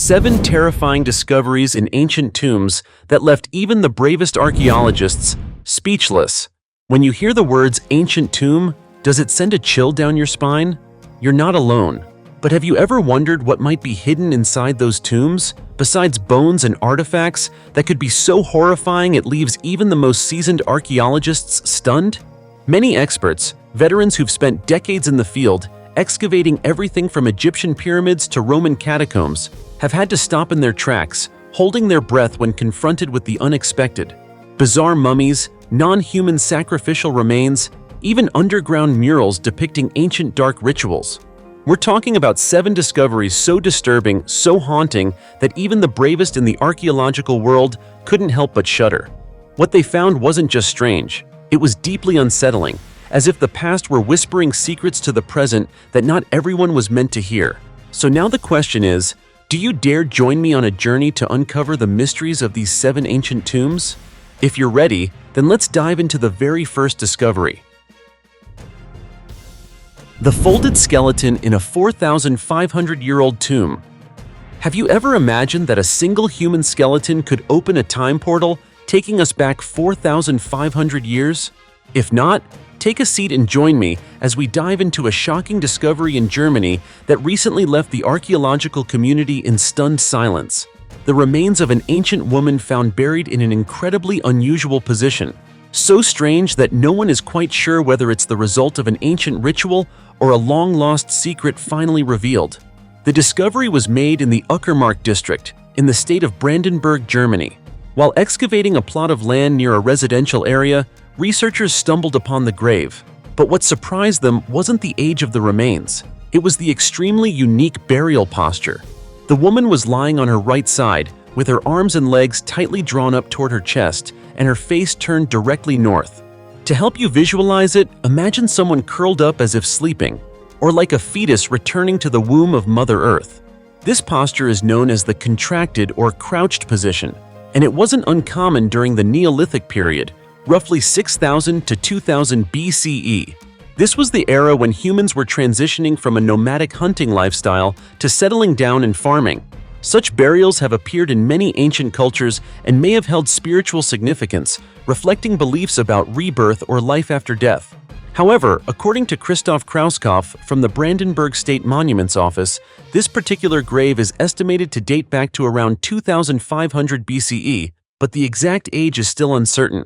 7 terrifying discoveries in ancient tombs that left even the bravest archaeologists speechless. When you hear the words ancient tomb, does it send a chill down your spine? You're not alone. But have you ever wondered what might be hidden inside those tombs, besides bones and artifacts that could be so horrifying it leaves even the most seasoned archaeologists stunned? Many experts, veterans who've spent decades in the field, excavating everything from Egyptian pyramids to Roman catacombs, have had to stop in their tracks, holding their breath when confronted with the unexpected. Bizarre mummies, non-human sacrificial remains, even underground murals depicting ancient dark rituals. We're talking about 7 discoveries so disturbing, so haunting, that even the bravest in the archaeological world couldn't help but shudder. What they found wasn't just strange, it was deeply unsettling, as if the past were whispering secrets to the present that not everyone was meant to hear. So now the question is, do you dare join me on a journey to uncover the mysteries of these 7 ancient tombs? If you're ready, then let's dive into the very first discovery. The folded skeleton in a 4,500-year-old tomb. Have you ever imagined that a single human skeleton could open a time portal, taking us back 4,500 years? If not, take a seat and join me as we dive into a shocking discovery in Germany that recently left the archaeological community in stunned silence. The remains of an ancient woman found buried in an incredibly unusual position. So strange that no one is quite sure whether it's the result of an ancient ritual or a long-lost secret finally revealed. The discovery was made in the Uckermark district, in the state of Brandenburg, Germany. While excavating a plot of land near a residential area, researchers stumbled upon the grave. But what surprised them wasn't the age of the remains. It was the extremely unique burial posture. The woman was lying on her right side, with her arms and legs tightly drawn up toward her chest and her face turned directly north. To help you visualize it, imagine someone curled up as if sleeping, or like a fetus returning to the womb of Mother Earth. This posture is known as the contracted or crouched position, and it wasn't uncommon during the Neolithic period, roughly 6,000 to 2000 BCE. This was the era when humans were transitioning from a nomadic hunting lifestyle to settling down and farming. Such burials have appeared in many ancient cultures and may have held spiritual significance, reflecting beliefs about rebirth or life after death. However, according to Christoph Krauskopf from the Brandenburg State Monuments Office, this particular grave is estimated to date back to around 2500 BCE, but the exact age is still uncertain.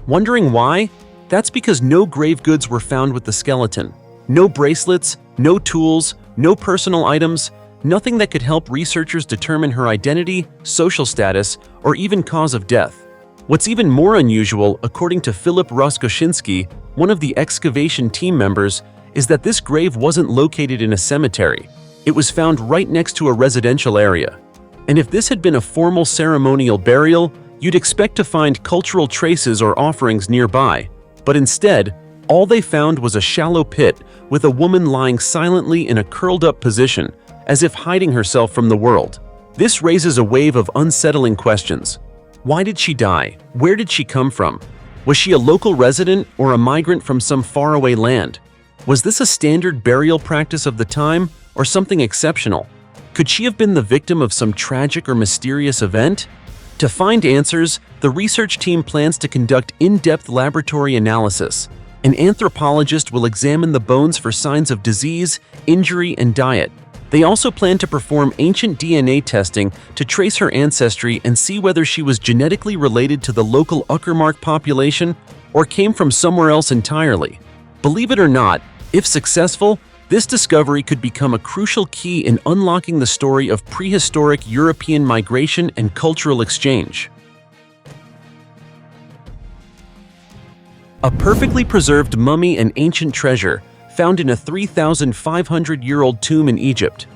Wondering why? That's because no grave goods were found with the skeleton. No bracelets, no tools, no personal items, nothing that could help researchers determine her identity, social status, or even cause of death. What's even more unusual, according to Philip Roskoshinsky, one of the excavation team members, is that this grave wasn't located in a cemetery. It was found right next to a residential area. And if this had been a formal ceremonial burial, you'd expect to find cultural traces or offerings nearby. But instead, all they found was a shallow pit with a woman lying silently in a curled-up position, as if hiding herself from the world. This raises a wave of unsettling questions. Why did she die? Where did she come from? Was she a local resident or a migrant from some faraway land? Was this a standard burial practice of the time or something exceptional? Could she have been the victim of some tragic or mysterious event? To find answers, the research team plans to conduct in-depth laboratory analysis. An anthropologist will examine the bones for signs of disease, injury, and diet. They also plan to perform ancient DNA testing to trace her ancestry and see whether she was genetically related to the local Uckermark population or came from somewhere else entirely. Believe it or not, if successful, this discovery could become a crucial key in unlocking the story of prehistoric European migration and cultural exchange. A perfectly preserved mummy and ancient treasure found in a 3,500-year-old tomb in Egypt.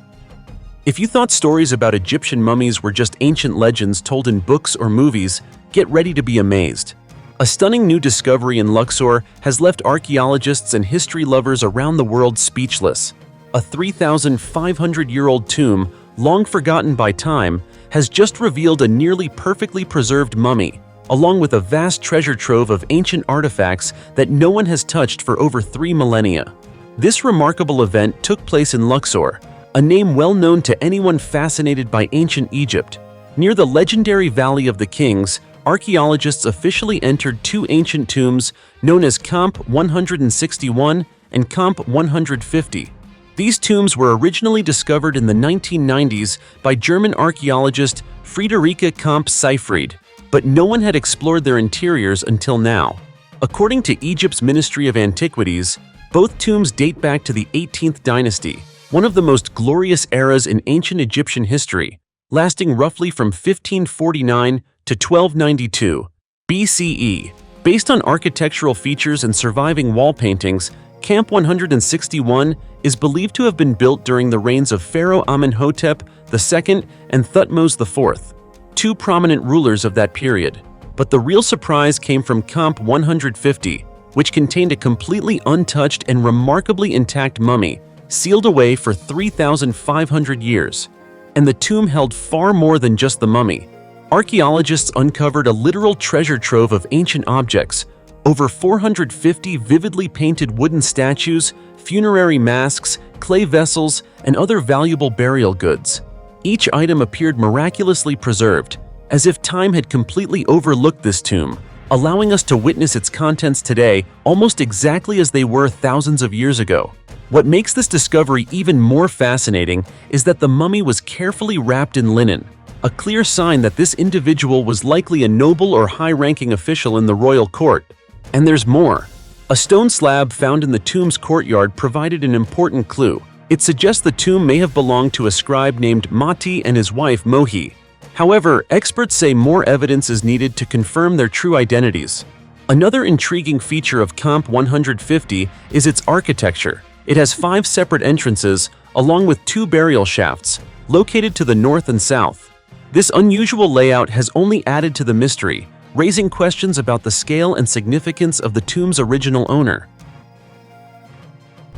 If you thought stories about Egyptian mummies were just ancient legends told in books or movies, get ready to be amazed. A stunning new discovery in Luxor has left archaeologists and history lovers around the world speechless. A 3,500-year-old tomb, long forgotten by time, has just revealed a nearly perfectly preserved mummy, along with a vast treasure trove of ancient artifacts that no one has touched for over 3 millennia. This remarkable event took place in Luxor, a name well known to anyone fascinated by ancient Egypt. Near the legendary Valley of the Kings, archaeologists officially entered two ancient tombs known as Camp 161 and Camp 150. These tombs were originally discovered in the 1990s by German archaeologist Friederike Camp-Seyfried, but no one had explored their interiors until now. According to Egypt's Ministry of Antiquities, both tombs date back to the 18th dynasty, one of the most glorious eras in ancient Egyptian history, lasting roughly from 1549 to 1292 BCE. Based on architectural features and surviving wall paintings, Camp 161 is believed to have been built during the reigns of Pharaoh Amenhotep II and Thutmose IV, two prominent rulers of that period. But the real surprise came from Camp 150, which contained a completely untouched and remarkably intact mummy, sealed away for 3,500 years. And the tomb held far more than just the mummy. Archaeologists uncovered a literal treasure trove of ancient objects, over 450 vividly painted wooden statues, funerary masks, clay vessels, and other valuable burial goods. Each item appeared miraculously preserved, as if time had completely overlooked this tomb, allowing us to witness its contents today almost exactly as they were thousands of years ago. What makes this discovery even more fascinating is that the mummy was carefully wrapped in linen, a clear sign that this individual was likely a noble or high-ranking official in the royal court. And there's more. A stone slab found in the tomb's courtyard provided an important clue. It suggests the tomb may have belonged to a scribe named Mati and his wife Mohi. However, experts say more evidence is needed to confirm their true identities. Another intriguing feature of Camp 150 is its architecture. It has 5 separate entrances, along with 2 burial shafts, located to the north and south. This unusual layout has only added to the mystery, raising questions about the scale and significance of the tomb's original owner.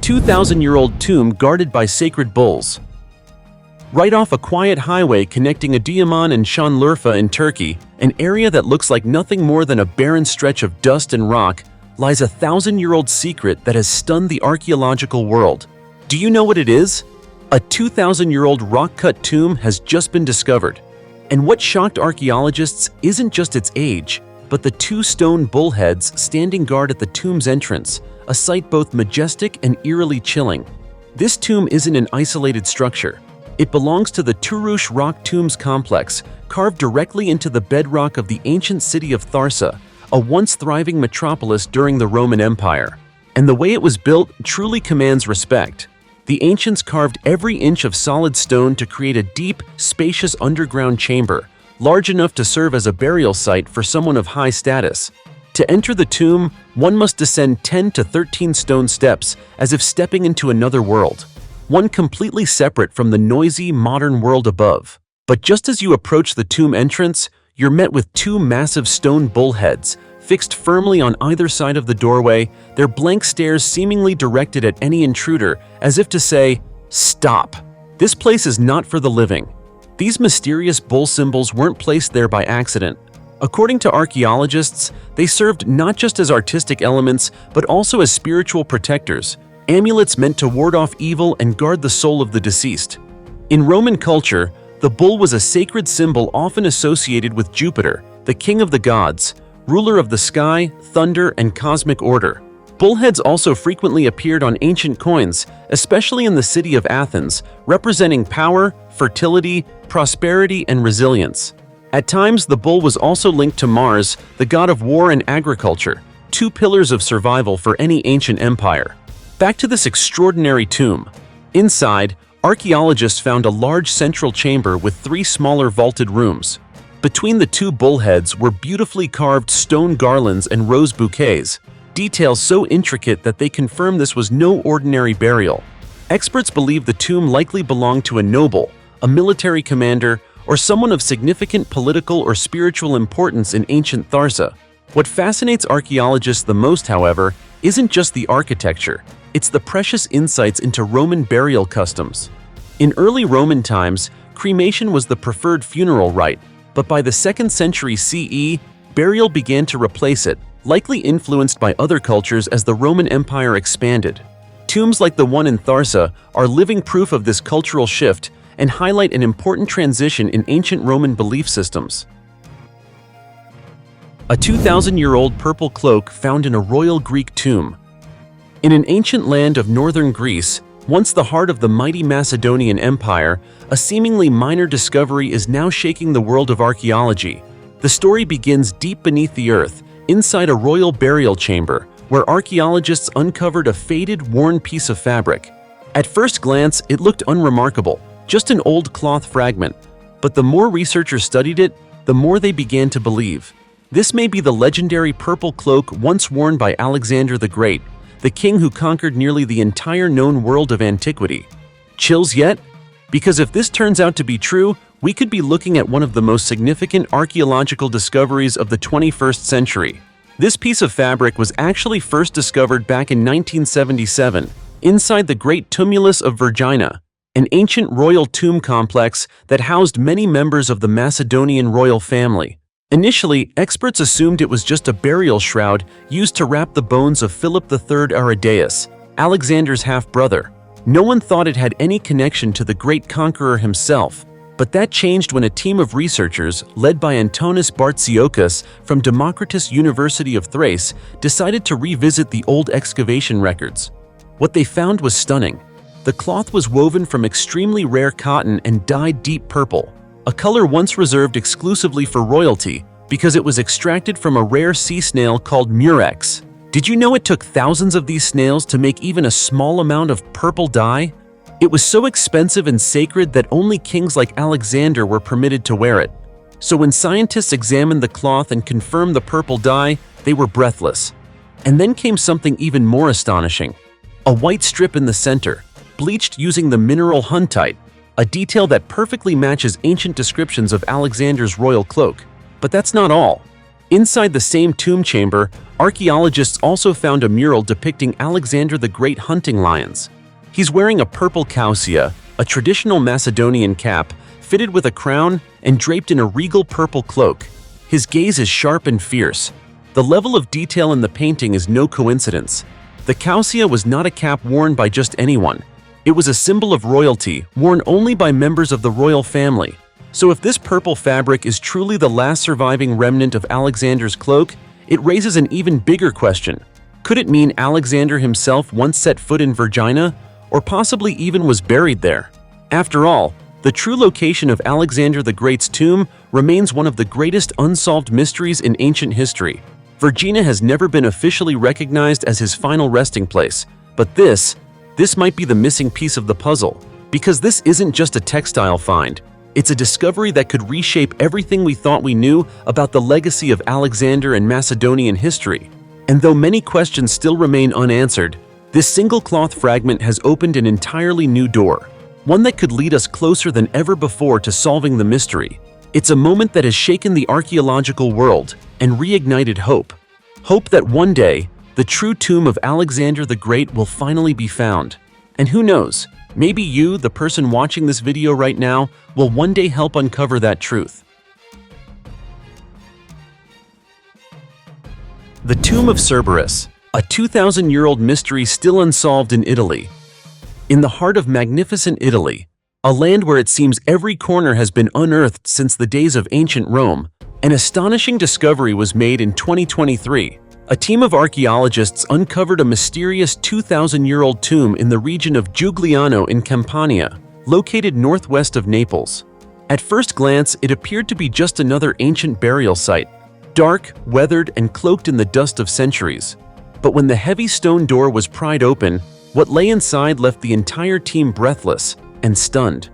2,000-year-old tomb guarded by sacred bulls. Right off a quiet highway connecting Adıyaman and Şanlıurfa in Turkey, an area that looks like nothing more than a barren stretch of dust and rock, lies a 1,000-year-old secret that has stunned the archaeological world. Do you know what it is? A 2,000-year-old rock-cut tomb has just been discovered. And what shocked archaeologists isn't just its age, but the 2 stone bullheads standing guard at the tomb's entrance, a sight both majestic and eerily chilling. This tomb isn't an isolated structure. It belongs to the Turuş Rock Tombs complex, carved directly into the bedrock of the ancient city of Tharsa, a once thriving metropolis during the Roman Empire. And the way it was built truly commands respect. The ancients carved every inch of solid stone to create a deep, spacious underground chamber, large enough to serve as a burial site for someone of high status. To enter the tomb, one must descend 10 to 13 stone steps, as if stepping into another world, one completely separate from the noisy, modern world above. But just as you approach the tomb entrance, you're met with 2 massive stone bullheads, fixed firmly on either side of the doorway, their blank stares seemingly directed at any intruder, as if to say, "Stop! This place is not for the living." These mysterious bull symbols weren't placed there by accident. According to archaeologists, they served not just as artistic elements, but also as spiritual protectors, amulets meant to ward off evil and guard the soul of the deceased. In Roman culture, the bull was a sacred symbol often associated with Jupiter, the king of the gods, ruler of the sky, thunder, and cosmic order. Bullheads also frequently appeared on ancient coins, especially in the city of Athens, representing power, fertility, prosperity, and resilience. At times, the bull was also linked to Mars, the god of war and agriculture, 2 pillars of survival for any ancient empire. Back to this extraordinary tomb. Inside, archaeologists found a large central chamber with 3 smaller vaulted rooms. Between the 2 bullheads were beautifully carved stone garlands and rose bouquets, details so intricate that they confirm this was no ordinary burial. Experts believe the tomb likely belonged to a noble, a military commander, or someone of significant political or spiritual importance in ancient Tharsa. What fascinates archaeologists the most, however, isn't just the architecture, it's the precious insights into Roman burial customs. In early Roman times, cremation was the preferred funeral rite, but by the 2nd century CE, burial began to replace it, likely influenced by other cultures as the Roman Empire expanded. Tombs like the one in Tharsa are living proof of this cultural shift and highlight an important transition in ancient Roman belief systems. A 2,000-year-old purple cloak found in a royal Greek tomb. In an ancient land of northern Greece, once the heart of the mighty Macedonian Empire, a seemingly minor discovery is now shaking the world of archaeology. The story begins deep beneath the earth, inside a royal burial chamber, where archaeologists uncovered a faded, worn piece of fabric. At first glance, it looked unremarkable, just an old cloth fragment. But the more researchers studied it, the more they began to believe. This may be the legendary purple cloak once worn by Alexander the Great, the king who conquered nearly the entire known world of antiquity. Chills yet? Because if this turns out to be true, we could be looking at one of the most significant archaeological discoveries of the 21st century. This piece of fabric was actually first discovered back in 1977, inside the Great Tumulus of Vergina, an ancient royal tomb complex that housed many members of the Macedonian royal family. Initially, experts assumed it was just a burial shroud used to wrap the bones of Philip III Aridaeus, Alexander's half-brother. No one thought it had any connection to the great conqueror himself. But that changed when a team of researchers, led by Antonis Bartsiokas from Democritus University of Thrace, decided to revisit the old excavation records. What they found was stunning. The cloth was woven from extremely rare cotton and dyed deep purple, a color once reserved exclusively for royalty because it was extracted from a rare sea snail called murex. Did you know it took thousands of these snails to make even a small amount of purple dye? It was so expensive and sacred that only kings like Alexander were permitted to wear it. So when scientists examined the cloth and confirmed the purple dye, they were breathless. And then came something even more astonishing. A white strip in the center, bleached using the mineral huntite, a detail that perfectly matches ancient descriptions of Alexander's royal cloak. But that's not all. Inside the same tomb chamber, archaeologists also found a mural depicting Alexander the Great hunting lions. He's wearing a purple causia, a traditional Macedonian cap, fitted with a crown and draped in a regal purple cloak. His gaze is sharp and fierce. The level of detail in the painting is no coincidence. The causia was not a cap worn by just anyone. It was a symbol of royalty, worn only by members of the royal family. So if this purple fabric is truly the last surviving remnant of Alexander's cloak, it raises an even bigger question. Could it mean Alexander himself once set foot in Vergina, or possibly even was buried there? After all, the true location of Alexander the Great's tomb remains one of the greatest unsolved mysteries in ancient history. Vergina has never been officially recognized as his final resting place, but this might be the missing piece of the puzzle, because this isn't just a textile find. It's a discovery that could reshape everything we thought we knew about the legacy of Alexander and Macedonian history. And though many questions still remain unanswered, this single cloth fragment has opened an entirely new door, one that could lead us closer than ever before to solving the mystery. It's a moment that has shaken the archaeological world and reignited hope. Hope that one day, the true tomb of Alexander the Great will finally be found. And who knows, maybe you, the person watching this video right now, will one day help uncover that truth. The Tomb of Cerberus, a 2,000-year-old mystery still unsolved in Italy. In the heart of magnificent Italy, a land where it seems every corner has been unearthed since the days of ancient Rome, an astonishing discovery was made in 2023. A team of archaeologists uncovered a mysterious 2,000-year-old tomb in the region of Giugliano in Campania, located northwest of Naples. At first glance, it appeared to be just another ancient burial site, dark, weathered, and cloaked in the dust of centuries. But when the heavy stone door was pried open, what lay inside left the entire team breathless and stunned.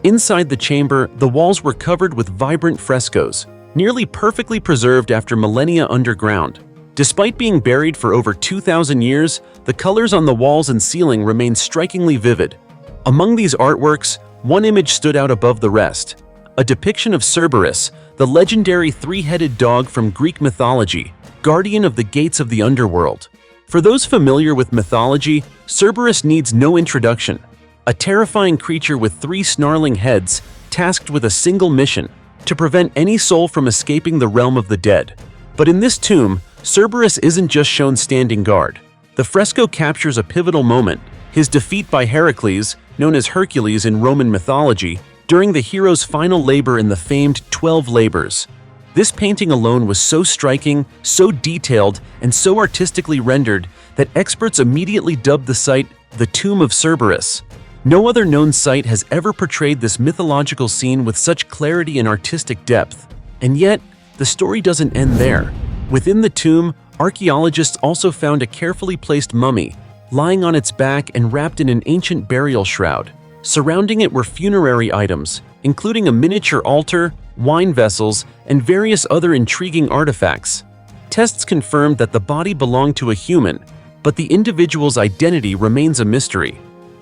Inside the chamber, the walls were covered with vibrant frescoes, nearly perfectly preserved after millennia underground. Despite being buried for over 2,000 years, the colors on the walls and ceiling remained strikingly vivid. Among these artworks, one image stood out above the rest, a depiction of Cerberus, the legendary three-headed dog from Greek mythology, guardian of the gates of the underworld. For those familiar with mythology, Cerberus needs no introduction. A terrifying creature with three snarling heads, tasked with a single mission: to prevent any soul from escaping the realm of the dead. But in this tomb, Cerberus isn't just shown standing guard. The fresco captures a pivotal moment, His defeat by Heracles, known as Hercules in Roman mythology, during the hero's final labor in the famed 12 Labors. This painting alone was so striking, so detailed, and so artistically rendered that experts immediately dubbed the site the Tomb of Cerberus. No other known site has ever portrayed this mythological scene with such clarity and artistic depth. And yet, the story doesn't end there. Within the tomb, archaeologists also found a carefully placed mummy, lying on its back and wrapped in an ancient burial shroud. Surrounding it were funerary items, including a miniature altar, wine vessels, and various other intriguing artifacts. Tests confirmed that the body belonged to a human, but the individual's identity remains a mystery.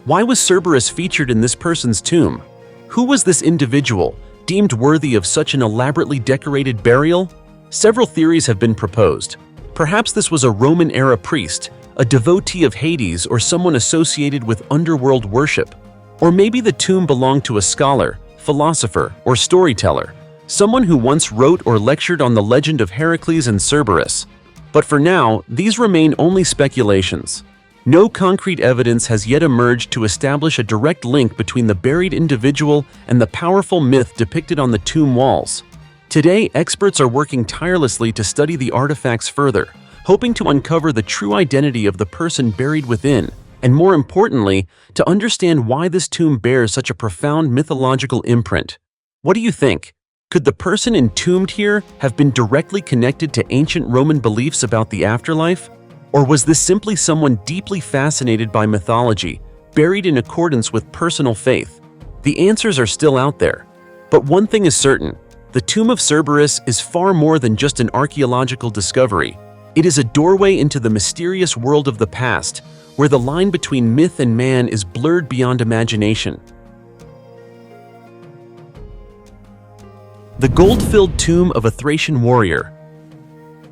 Why was Cerberus featured in this person's tomb? Who was this individual, deemed worthy of such an elaborately decorated burial? Several theories have been proposed. Perhaps this was a Roman-era priest, a devotee of Hades, or someone associated with underworld worship. Or maybe the tomb belonged to a scholar, philosopher, or storyteller, someone who once wrote or lectured on the legend of Heracles and Cerberus. But for now, these remain only speculations. No concrete evidence has yet emerged to establish a direct link between the buried individual and the powerful myth depicted on the tomb walls. Today, experts are working tirelessly to study the artifacts further, hoping to uncover the true identity of the person buried within, and more importantly, to understand why this tomb bears such a profound mythological imprint. What do you think? Could the person entombed here have been directly connected to ancient Roman beliefs about the afterlife? Or was this simply someone deeply fascinated by mythology, buried in accordance with personal faith? The answers are still out there. But one thing is certain, the Tomb of Cerberus is far more than just an archaeological discovery. It is a doorway into the mysterious world of the past, where the line between myth and man is blurred beyond imagination. The gold-filled tomb of a Thracian warrior.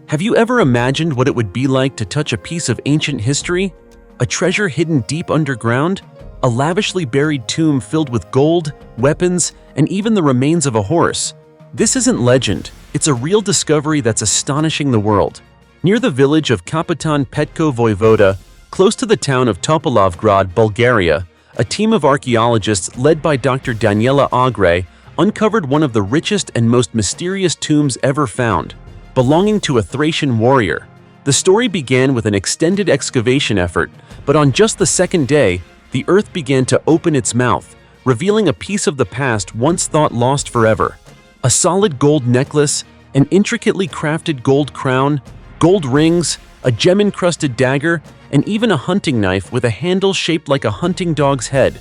Have you ever imagined what it would be like to touch a piece of ancient history? A treasure hidden deep underground? A lavishly buried tomb filled with gold, weapons, and even the remains of a horse? This isn't legend, it's a real discovery that's astonishing the world. Near the village of Kapitan Petko Voivoda, close to the town of Topolovgrad, Bulgaria, a team of archaeologists led by Dr. Daniela Agre uncovered one of the richest and most mysterious tombs ever found, belonging to a Thracian warrior. The story began with an extended excavation effort, but on just the second day, the earth began to open its mouth, revealing a piece of the past once thought lost forever. A solid gold necklace, an intricately crafted gold crown, gold rings, a gem-encrusted dagger, and even a hunting knife with a handle shaped like a hunting dog's head,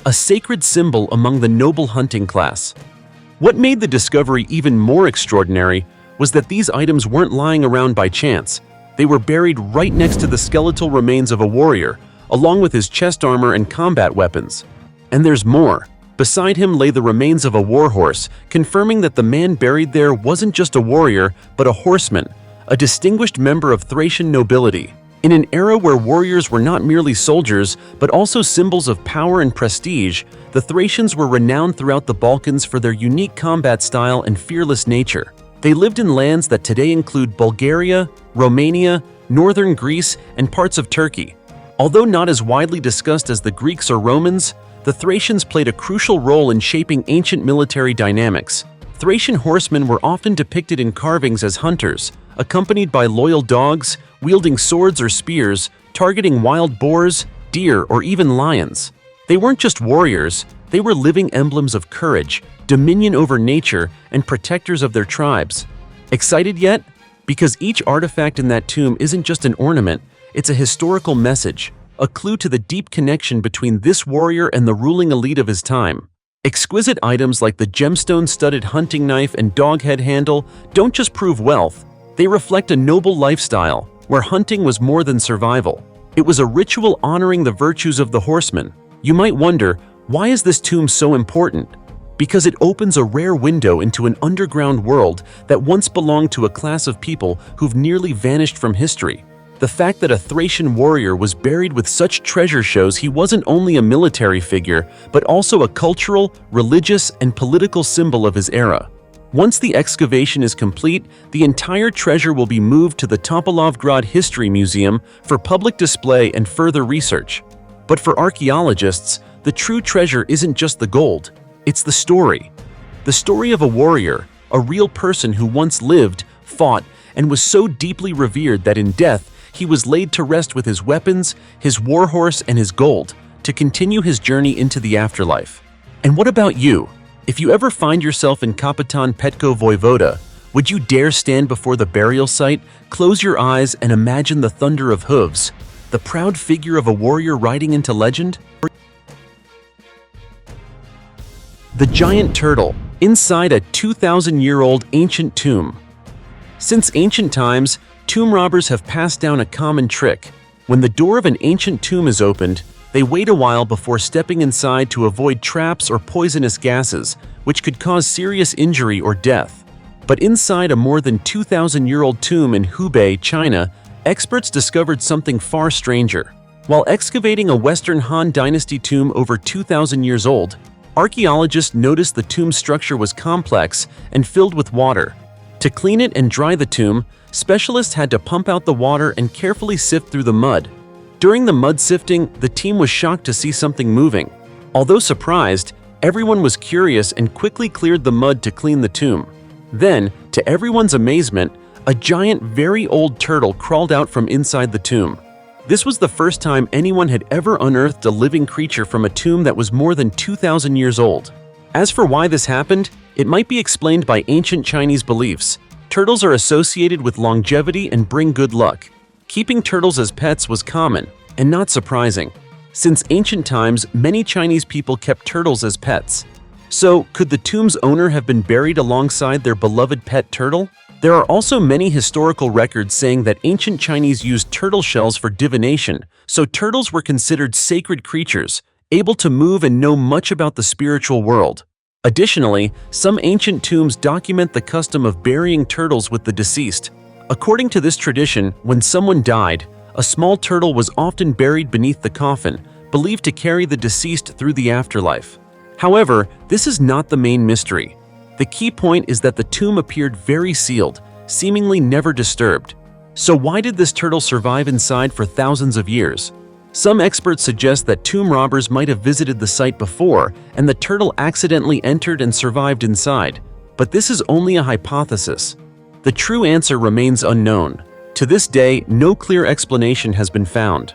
a sacred symbol among the noble hunting class. What made the discovery even more extraordinary was that these items weren't lying around by chance. They were buried right next to the skeletal remains of a warrior, along with his chest armor and combat weapons. And there's more. Beside him lay the remains of a warhorse, confirming that the man buried there wasn't just a warrior, but a horseman, a distinguished member of Thracian nobility. In an era where warriors were not merely soldiers, but also symbols of power and prestige, the Thracians were renowned throughout the Balkans for their unique combat style and fearless nature. They lived in lands that today include Bulgaria, Romania, northern Greece, and parts of Turkey. Although not as widely discussed as the Greeks or Romans, the Thracians played a crucial role in shaping ancient military dynamics. Thracian horsemen were often depicted in carvings as hunters, accompanied by loyal dogs, wielding swords or spears, targeting wild boars, deer, or even lions. They weren't just warriors, they were living emblems of courage, dominion over nature, and protectors of their tribes. Excited yet? Because each artifact in that tomb isn't just an ornament, it's a historical message, a clue to the deep connection between this warrior and the ruling elite of his time. Exquisite items like the gemstone-studded hunting knife and dog head handle don't just prove wealth, they reflect a noble lifestyle, where hunting was more than survival. It was a ritual honoring the virtues of the horseman. You might wonder, why is this tomb so important? Because it opens a rare window into an underground world that once belonged to a class of people who've nearly vanished from history. The fact that a Thracian warrior was buried with such treasure shows he wasn't only a military figure, but also a cultural, religious, and political symbol of his era. Once the excavation is complete, the entire treasure will be moved to the Topolovgrad History Museum for public display and further research. But for archaeologists, the true treasure isn't just the gold, it's the story. The story of a warrior, a real person who once lived, fought, and was so deeply revered that in death, he was laid to rest with his weapons, his warhorse, and his gold, to continue his journey into the afterlife. And what about you? If you ever find yourself in Kapitan Petko Voivoda, would you dare stand before the burial site, close your eyes, and imagine the thunder of hooves, the proud figure of a warrior riding into legend? The giant turtle, inside a 2,000-year-old ancient tomb. Since ancient times, tomb robbers have passed down a common trick. When the door of an ancient tomb is opened, they wait a while before stepping inside to avoid traps or poisonous gases, which could cause serious injury or death. But inside a more than 2,000-year-old tomb in Hubei, China, experts discovered something far stranger. While excavating a Western Han Dynasty tomb over 2,000 years old, archaeologists noticed the tomb structure was complex and filled with water. To clean it and dry the tomb, specialists had to pump out the water and carefully sift through the mud. During the mud sifting, the team was shocked to see something moving. Although surprised, everyone was curious and quickly cleared the mud to clean the tomb. Then, to everyone's amazement, a giant, very old turtle crawled out from inside the tomb. This was the first time anyone had ever unearthed a living creature from a tomb that was more than 2,000 years old. As for why this happened, it might be explained by ancient Chinese beliefs. Turtles are associated with longevity and bring good luck. Keeping turtles as pets was common, and not surprising. Since ancient times, many Chinese people kept turtles as pets. So, could the tomb's owner have been buried alongside their beloved pet turtle? There are also many historical records saying that ancient Chinese used turtle shells for divination, so turtles were considered sacred creatures, able to move and know much about the spiritual world. Additionally, some ancient tombs document the custom of burying turtles with the deceased. According to this tradition, when someone died, a small turtle was often buried beneath the coffin, believed to carry the deceased through the afterlife. However, this is not the main mystery. The key point is that the tomb appeared very sealed, seemingly never disturbed. So why did this turtle survive inside for thousands of years? Some experts suggest that tomb robbers might have visited the site before, and the turtle accidentally entered and survived inside. But this is only a hypothesis. The true answer remains unknown. To this day, no clear explanation has been found.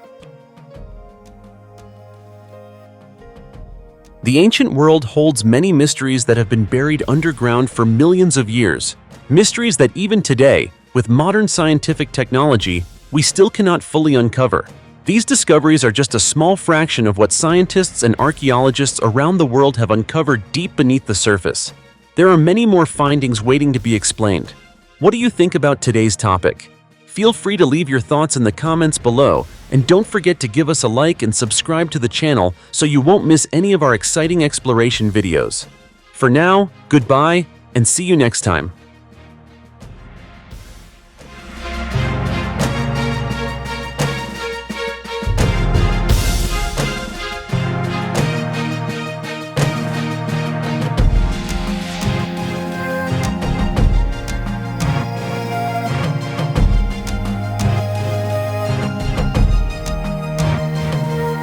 The ancient world holds many mysteries that have been buried underground for millions of years. Mysteries that even today, with modern scientific technology, we still cannot fully uncover. These discoveries are just a small fraction of what scientists and archaeologists around the world have uncovered deep beneath the surface. There are many more findings waiting to be explained. What do you think about today's topic? Feel free to leave your thoughts in the comments below, and don't forget to give us a like and subscribe to the channel so you won't miss any of our exciting exploration videos. For now, goodbye, and see you next time.